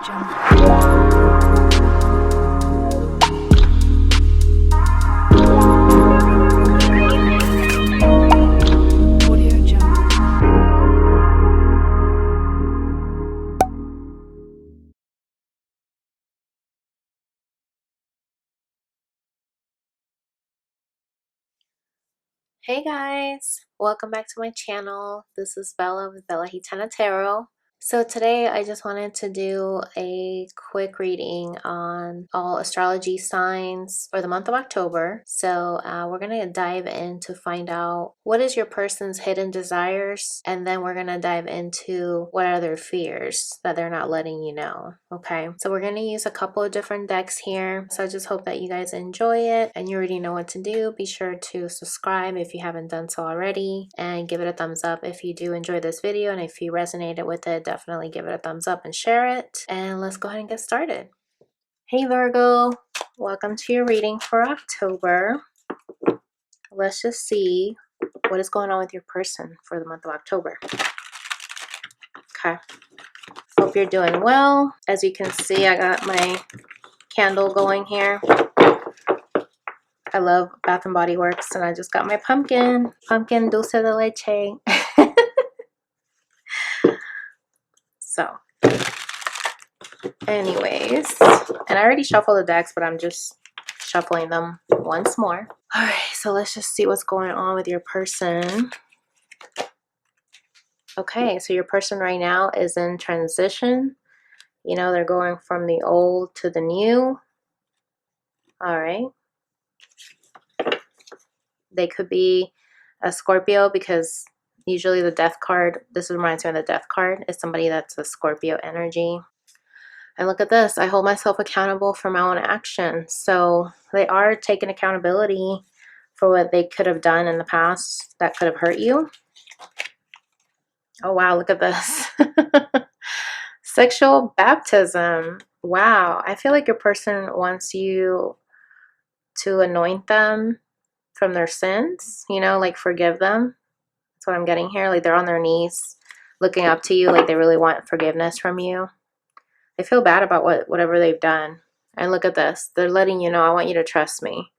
Hey guys, welcome back to my channel. This is Bella with Bella Gitana Tarot. So today I just wanted to do a quick reading on all astrology signs for the month of October. So we're going to dive in to find out what is your person's hidden desires, and then we're going to dive into what are their fears that they're not letting you know. Okay, so we're going to use a couple of different decks here. So I just hope that you guys enjoy it and you already know what to do. Be sure to subscribe if you haven't done so already, and give it a thumbs up if you do enjoy this video, and if you resonated with it, definitely give it a thumbs up and share it. And let's go ahead and get started. Hey Virgo, welcome to your reading for October. Let's just see what is going on with your person for the month of October. Okay, hope you're doing well. As you can see, I got my candle going here. I love Bath and Body Works, and I just got my pumpkin dulce de leche. So anyways, and I already shuffled the decks, but I'm just shuffling them once more. All right, so let's just see what's going on with your person. Okay, so your person right now is in transition. You know, they're going from the old to the new. All right. They could be a Scorpio, because usually the death card, this reminds me of the death card, is somebody that's a Scorpio energy. And look at this, I hold myself accountable for my own actions. So they are taking accountability for what they could have done in the past that could have hurt you. Oh wow, look at this. Sexual baptism. Wow, I feel like your person wants you to anoint them from their sins, you know, like forgive them. That's what I'm getting here. Like they're on their knees looking up to you, like they really want forgiveness from you. They feel bad about whatever they've done. And look at this. They're letting you know, I want you to trust me.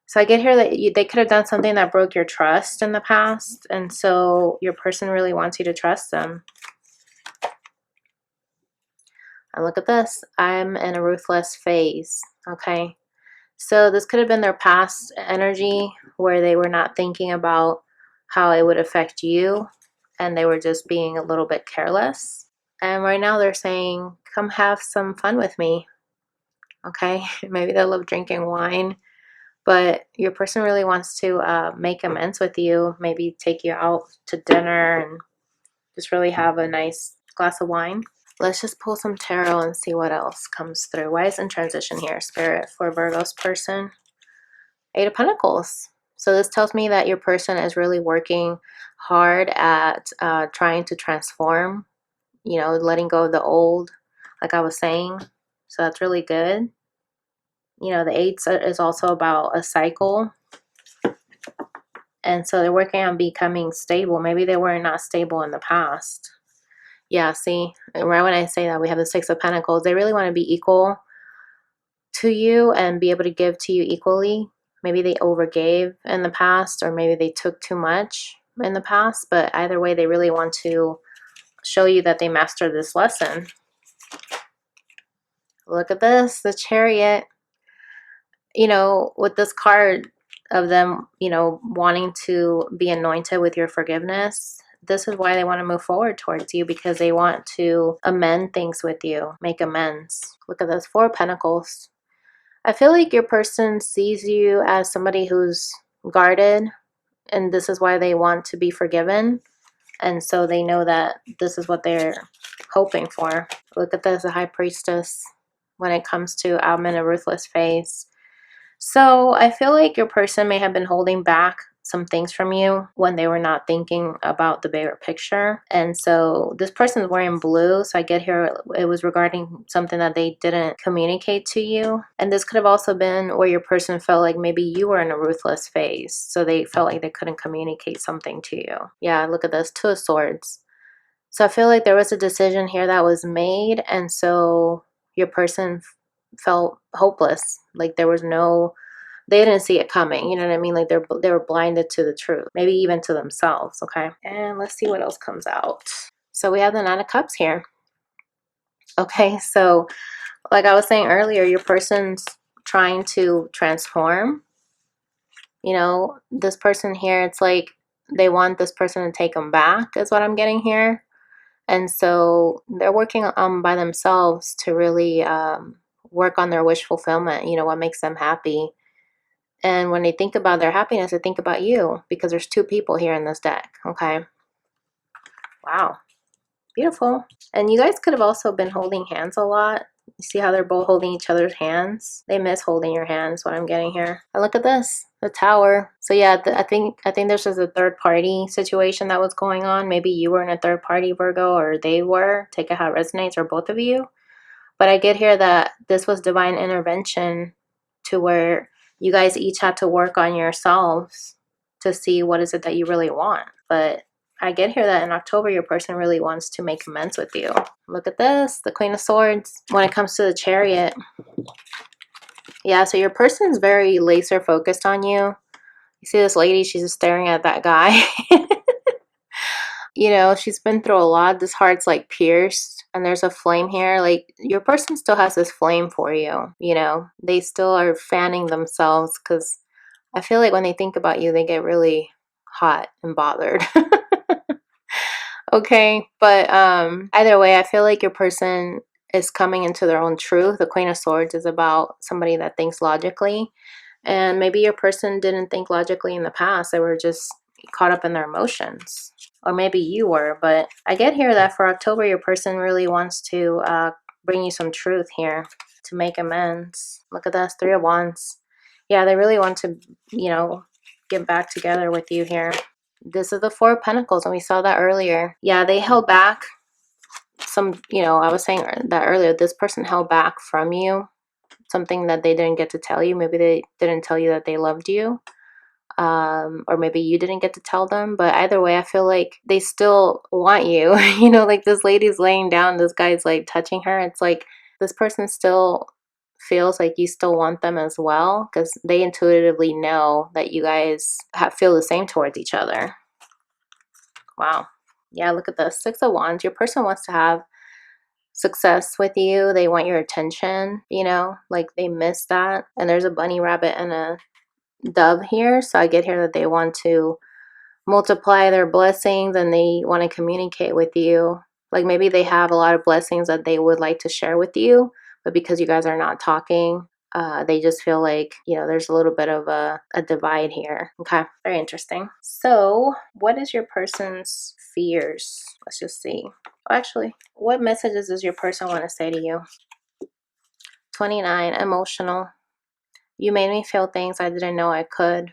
So I get here that they could have done something that broke your trust in the past. And so your person really wants you to trust them. And look at this. I'm in a ruthless phase. Okay. So this could have been their past energy where they were not thinking about how it would affect you, and they were just being a little bit careless. And right now they're saying, come have some fun with me. Okay. Maybe they love drinking wine, but your person really wants to make amends with you. Maybe take you out to dinner and just really have a nice glass of wine. Let's just pull some tarot and see what else comes through. Why is in transition here, Spirit, for Virgo's person? Eight of Pentacles. So this tells me that your person is really working hard at trying to transform, you know, letting go of the old, like I was saying. So that's really good. You know, the eights is also about a cycle. And so they're working on becoming stable. Maybe they were not stable in the past. Yeah, see, right when I say that, we have the Six of Pentacles. They really want to be equal to you and be able to give to you equally. Maybe they overgave in the past, or maybe they took too much in the past. But either way, they really want to show you that they mastered this lesson. Look at this, the Chariot. You know, with this card of them, you know, wanting to be anointed with your forgiveness, this is why they want to move forward towards you, because they want to amend things with you, make amends. Look at this, Four of Pentacles. I feel like your person sees you as somebody who's guarded, and this is why they want to be forgiven. And so they know that this is what they're hoping for. Look at this, the High Priestess. When it comes to I'm in a ruthless phase. So I feel like your person may have been holding back some things from you when they were not thinking about the bigger picture. And so this person is wearing blue. So I get here, it was regarding something that they didn't communicate to you. And this could have also been where your person felt like maybe you were in a ruthless phase. So they felt like they couldn't communicate something to you. Yeah, look at this, Two of Swords. So I feel like there was a decision here that was made, and so your person felt hopeless. Like there was no, they didn't see it coming. You know what I mean? Like they were blinded to the truth, maybe even to themselves. Okay, and let's see what else comes out. So we have the Nine of Cups here. Okay, so like I was saying earlier, your person's trying to transform. You know, this person here, it's like they want this person to take them back, is what I'm getting here. And so they're working by themselves to really work on their wish fulfillment, you know, what makes them happy. And when they think about their happiness, they think about you, because there's two people here in this deck. Okay. Wow. Beautiful. And you guys could have also been holding hands a lot. You see how they're both holding each other's hands? They miss holding your hands, what I'm getting here. And look at this, the Tower. So yeah, I think there's just a third party situation that was going on. Maybe you were in a third party, Virgo, or they were. Take it how it resonates, or both of you. But I get here that this was divine intervention, to where you guys each had to work on yourselves to see what is it that you really want. But I get here that in October, your person really wants to make amends with you. Look at this, the Queen of Swords. When it comes to the Chariot, yeah, so your person's very laser focused on you. You see this lady, she's just staring at that guy. You know, she's been through a lot. This heart's like pierced, and there's a flame here. Like your person still has this flame for you. You know, they still are fanning themselves, because I feel like when they think about you, they get really hot and bothered. Okay, but either way, I feel like your person is coming into their own truth. The Queen of Swords is about somebody that thinks logically, and maybe your person didn't think logically in the past. They were just caught up in their emotions, or maybe you were. But I get here that for October, your person really wants to bring you some truth here to make amends. Look at this, Three of Wands. Yeah, they really want to, you know, get back together with you here. This is the Four of Pentacles, and we saw that earlier. Yeah, they held back some, you know, I was saying that earlier. This person held back from you something that they didn't get to tell you. Maybe they didn't tell you that they loved you, or maybe you didn't get to tell them. But either way, I feel like they still want you. You know, like this lady's laying down, this guy's like touching her. It's like this person still feels like you still want them as well, because they intuitively know that you guys feel the same towards each other. Wow. Yeah, look at this, Six of Wands. Your person wants to have success with you. They want your attention, you know, like they miss that. And there's a bunny rabbit and a dove here. So I get here that they want to multiply their blessings, and they want to communicate with you. Like maybe they have a lot of blessings that they would like to share with you, but because you guys are not talking, they just feel like, you know, there's a little bit of a divide here. Okay, very interesting. So what is your person's fears? Let's just see. Actually, what messages does your person want to say to you? 29, emotional. You made me feel things I didn't know I could.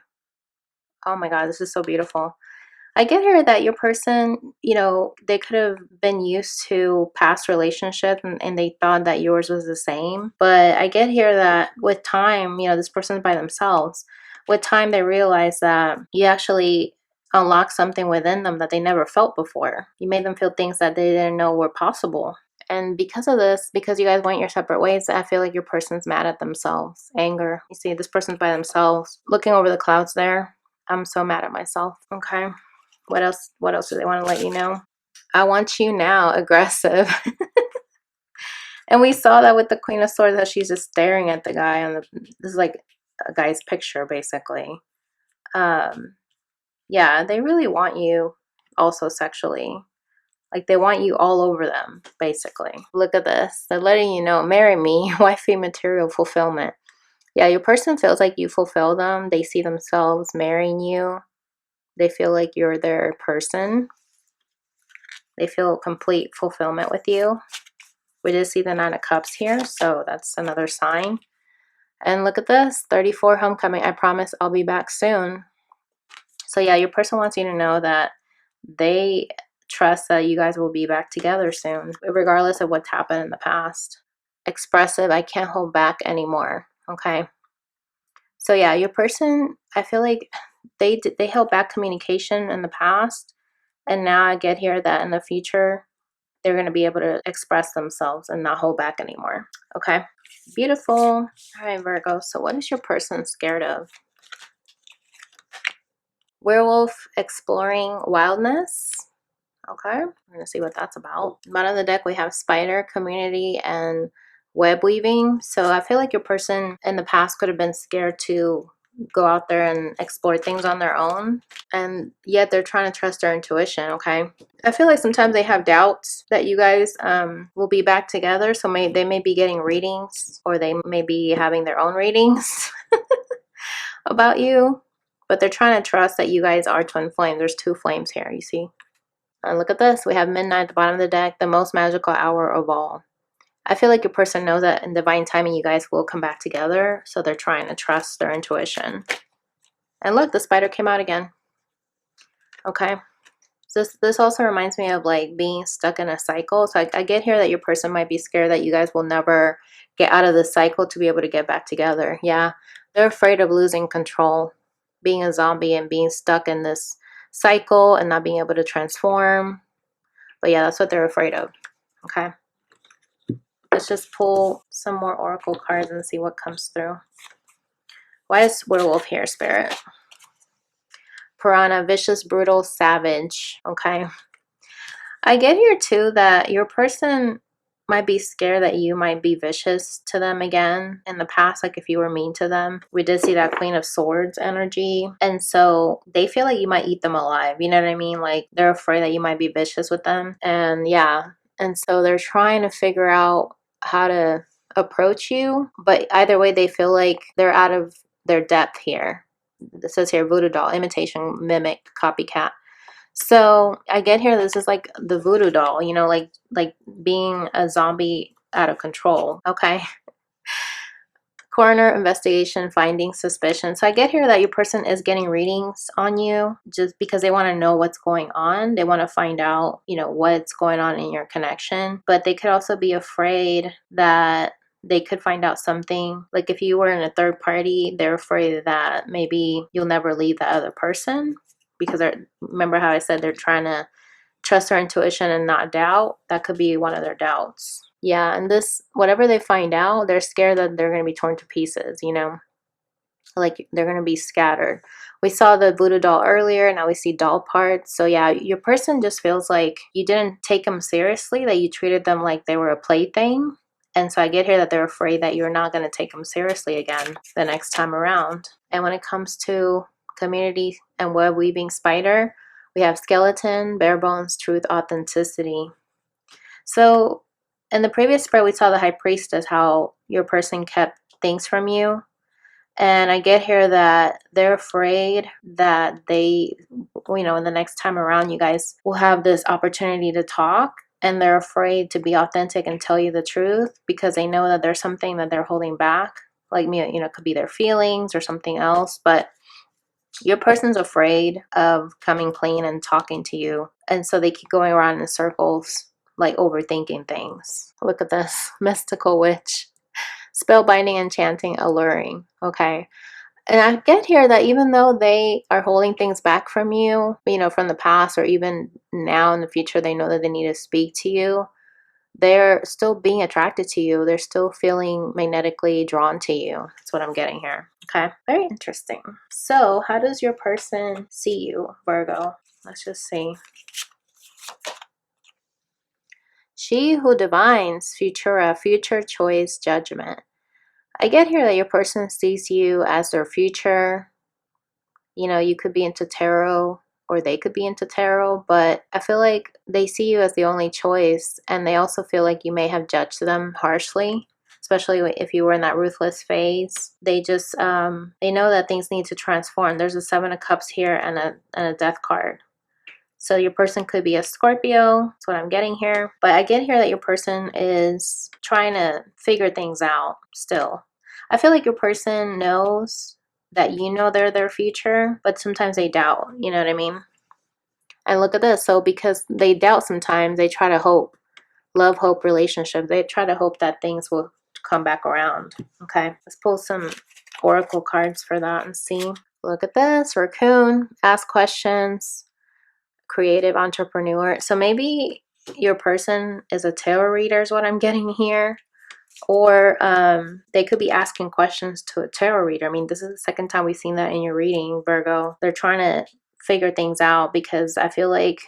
Oh my God, this is so beautiful. I get here that your person, you know, they could have been used to past relationships, and they thought that yours was the same. But I get here that with time, you know, this person's by themselves. With time, they realize that you actually unlock something within them that they never felt before. You made them feel things that they didn't know were possible. And because of this, because you guys went your separate ways, I feel like your person's mad at themselves. Anger. You see, this person's by themselves. Looking over the clouds there. I'm so mad at myself. Okay. What else do they want to let you know? I want you now, aggressive. And we saw that with the Queen of Swords, that she's just staring at the guy on the, this is like a guy's picture, basically. Yeah, they really want you also sexually. Like they want you all over them, basically. Look at this. They're letting you know, marry me, wifey material fulfillment. Yeah, your person feels like you fulfill them. They see themselves marrying you. They feel like you're their person. They feel complete fulfillment with you. We did see the Nine of Cups here, so that's another sign. And look at this, 34, homecoming. I promise I'll be back soon. So yeah, your person wants you to know that they trust that you guys will be back together soon, regardless of what's happened in the past. Expressive, I can't hold back anymore. Okay. So yeah, your person, I feel like they held back communication in the past, and now I get here that in the future, they're going to be able to express themselves and not hold back anymore. Okay, beautiful. All right, Virgo, so what is your person scared of? Werewolf exploring wildness. Okay, we're gonna see what that's about. Bottom of the deck, we have spider, community, and web weaving. So I feel like your person in the past could have been scared to go out there and explore things on their own, and yet they're trying to trust their intuition. Okay, I feel like sometimes they have doubts that you guys will be back together, so they may be getting readings, or they may be having their own readings about you, but they're trying to trust that you guys are twin flame. There's two flames here, you see. And look at this. We have midnight at the bottom of the deck, the most magical hour of all. I feel like your person knows that in divine timing you guys will come back together, so they're trying to trust their intuition. And look, the spider came out again. Okay. This also reminds me of like being stuck in a cycle. So I get here that your person might be scared that you guys will never get out of the cycle to be able to get back together. Yeah, they're afraid of losing control, being a zombie and being stuck in this cycle and not being able to transform. But yeah, that's what they're afraid of. Okay. Let's just pull some more oracle cards and see what comes through. Why is werewolf here, Spirit? Piranha, vicious, brutal, savage. Okay. I get here too that your person might be scared that you might be vicious to them again in the past, like if you were mean to them. We did see that Queen of Swords energy, and so they feel like you might eat them alive, you know what I mean? Like they're afraid that you might be vicious with them. And yeah, and so they're trying to figure out how to approach you, but either way they feel like they're out of their depth here. It says here voodoo doll, imitation, mimic, copycat. So I get here, this is like the voodoo doll, you know, like being a zombie out of control. Okay. Coroner investigation, finding suspicion. So I get here that your person is getting readings on you just because they want to know what's going on. They want to find out, you know, what's going on in your connection. But they could also be afraid that they could find out something. Like if you were in a third party, they're afraid that maybe you'll never leave the other person. Because remember how I said they're trying to trust their intuition and not doubt? That could be one of their doubts. Yeah, and this, whatever they find out, they're scared that they're going to be torn to pieces, you know? Like they're going to be scattered. We saw the voodoo doll earlier, now we see doll parts. So yeah, your person just feels like you didn't take them seriously, that you treated them like they were a plaything. And so I get here that they're afraid that you're not going to take them seriously again the next time around. And when it comes to community and web weaving spider, we have skeleton, bare bones, truth, authenticity. So in the previous spread, we saw the high priestess, how your person kept things from you. And I get here that they're afraid that they, you know, in the next time around, you guys will have this opportunity to talk. And they're afraid to be authentic and tell you the truth because they know that there's something that they're holding back. Like, you know, it could be their feelings or something else. But your person's afraid of coming clean and talking to you. And so they keep going around in circles, like overthinking things. Look at this. Mystical witch. Spellbinding, enchanting, alluring. Okay. And I get here that even though they are holding things back from you, you know, from the past or even now in the future, they know that they need to speak to you. They're still being attracted to you. They're still feeling magnetically drawn to you. That's what I'm getting here. Okay. Very interesting. So how does your person see you, Virgo? Let's just see. She who divines, Futura, future choice, judgment. I get here that your person sees you as their future. You know, you could be into tarot or they could be into tarot, but I feel like they see you as the only choice, and they also feel like you may have judged them harshly, especially if you were in that ruthless phase. They just, they know that things need to transform. There's a Seven of Cups here and a Death card. So your person could be a Scorpio. That's what I'm getting here. But I get here that your person is trying to figure things out still. I feel like your person knows that you know they're their future, but sometimes they doubt, you know what I mean? And look at this. So because they doubt sometimes, they try to hope. Love, hope, relationship. They try to hope that things will come back around. Okay, let's pull some oracle cards for that and see. Look at this. Raccoon. Ask questions. Creative entrepreneur. So maybe your person is a tarot reader is what I'm getting here. Or they could be asking questions to a tarot reader. I mean, this is the second time we've seen that in your reading, Virgo. They're trying to figure things out because I feel like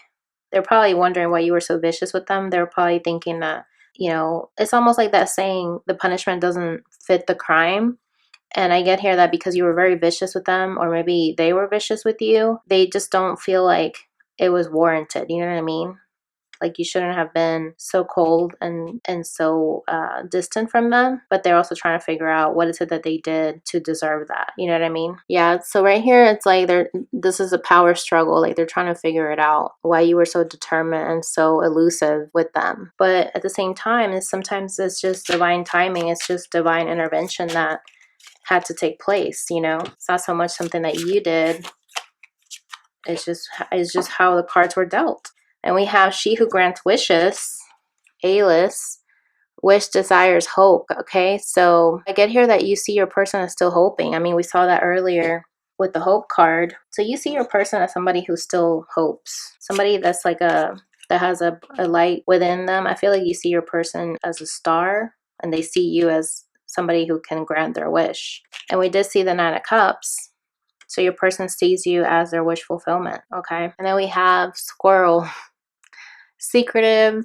they're probably wondering why you were so vicious with them. They're probably thinking that, you know, it's almost like that saying, the punishment doesn't fit the crime. And I get here that because you were very vicious with them, or maybe they were vicious with you, they just don't feel like it was warranted. You know what I mean? Like, you shouldn't have been so cold and so distant from them. But they're also trying to figure out what is it that they did to deserve that. You know what I mean? Yeah. So right here, it's like this is a power struggle. Like, they're trying to figure it out, why you were so determined and so elusive with them. But at the same time, sometimes it's just divine timing. It's just divine intervention that had to take place. You know, it's not so much something that you did. It's just how the cards were dealt. And we have she who grants wishes, Alice, wish, desires, hope. Okay, so I get here that you see your person is still hoping. I mean, we saw that earlier with the hope card. So you see your person as somebody who still hopes, somebody that's like that has a light within them. I feel like you see your person as a star, and they see you as somebody who can grant their wish. And we did see the Nine of Cups. So your person sees you as their wish fulfillment, okay? And then we have Squirrel. Secretive,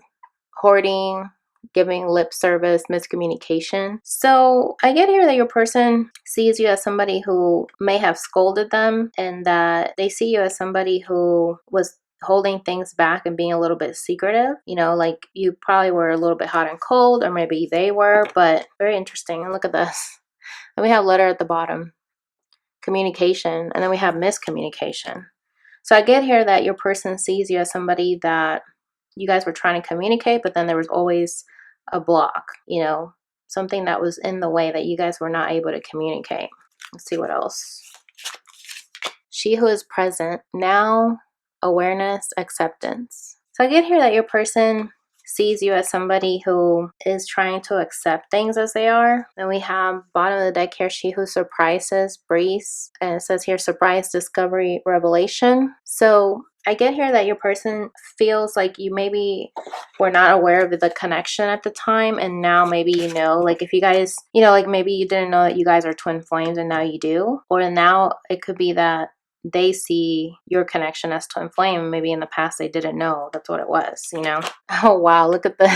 hoarding, giving lip service, miscommunication. So I get here that your person sees you as somebody who may have scolded them, and that they see you as somebody who was holding things back and being a little bit secretive. You know, like you probably were a little bit hot and cold, or maybe they were, but very interesting. And look at this. And we have letter at the bottom, communication, and then we have miscommunication. So I get here that your person sees you as somebody that you guys were trying to communicate, but then there was always a block, you know, something that was in the way that you guys were not able to communicate. Let's see what else. She who is present now, awareness, acceptance. So I get here that your person sees you as somebody who is trying to accept things as they are. Then we have bottom of the deck here, she who surprises, breeze, and it says here surprise, discovery, revelation. So I get here that your person feels like you maybe were not aware of the connection at the time, and now maybe you know. Like, if you guys, you know, like maybe you didn't know that you guys are twin flames and now you do. Or now it could be that they see your connection as twin flame. Maybe in the past they didn't know that's what it was, you know? Oh, wow, look at this.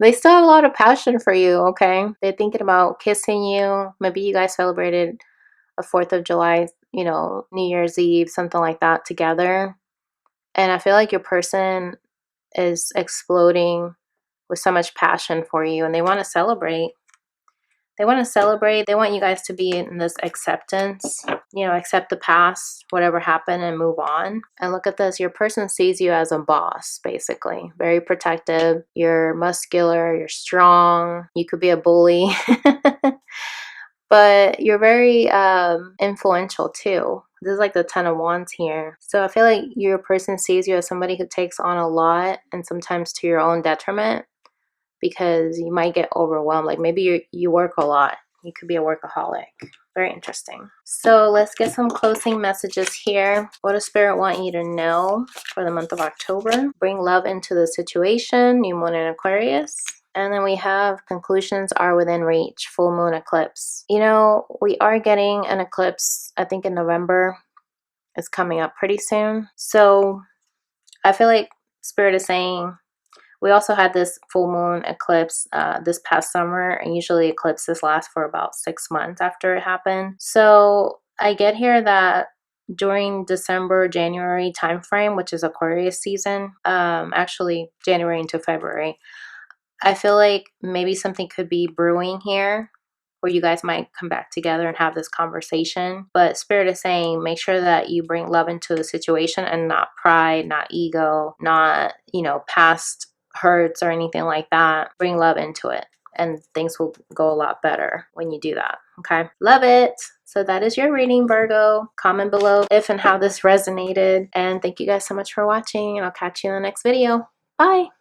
They still have a lot of passion for you, okay? They're thinking about kissing you. Maybe you guys celebrated a 4th of July, you know, New Year's Eve, something like that together. And I feel like your person is exploding with so much passion for you, and they want to celebrate. They want to celebrate. They want you guys to be in this acceptance, you know, accept the past, whatever happened, and move on. And look at this. Your person sees you as a boss, basically. Very protective. You're muscular. You're strong. You could be a bully. But you're very influential too. This is like the 10 of Wands here. So I feel like your person sees you as somebody who takes on a lot, and sometimes to your own detriment, because you might get overwhelmed. Like maybe you work a lot. You could be a workaholic. Very interesting. So let's get some closing messages here. What does Spirit want you to know for the month of October? Bring love into the situation. New moon in Aquarius. And then we have conclusions are within reach. Full moon eclipse. You know, we are getting an eclipse, I think in November. It's coming up pretty soon. So I feel like Spirit is saying, we also had this full moon eclipse this past summer, and usually eclipses last for about 6 months after it happened. So I get here that during December, January timeframe, which is Aquarius season, actually January into February, I feel like maybe something could be brewing here, where you guys might come back together and have this conversation. But Spirit is saying, make sure that you bring love into the situation, and not pride, not ego, not, you know, past hurts or anything like that. Bring love into it, and things will go a lot better when you do that. Okay, love it. So that is your reading, Virgo. Comment below if and how this resonated, and thank you guys so much for watching, and I'll catch you in the next video. Bye.